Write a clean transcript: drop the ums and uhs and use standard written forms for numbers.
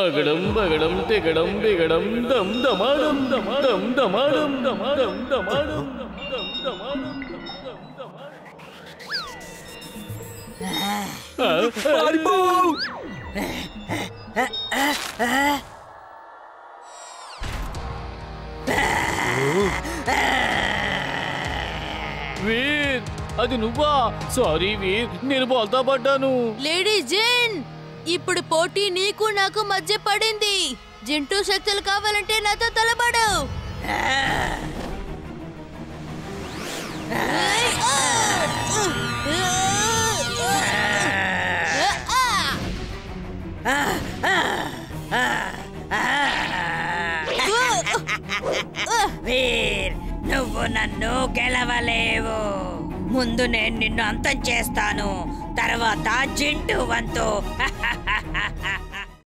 అగడం బగడం తెగడం బిగడం దం దమాడం దం దమాడం దమాడం దమాడం దం దమాడం పారిపో. వీర్, అది నువ్వా? సారీ వీర్, నేను బోల్తా పడ్డాను. లేడీ జిన్, ఇప్పుడు పోటీ నీకు నాకు మధ్య పడింది. జింటూ శక్తులు కావాలంటే నాతో తలబడు. వీర్, నువ్వు నన్ను గెలవలేవు. ముందు నేను నిన్ను అంతం చేస్తాను, తర్వాత జింటూ వంతు.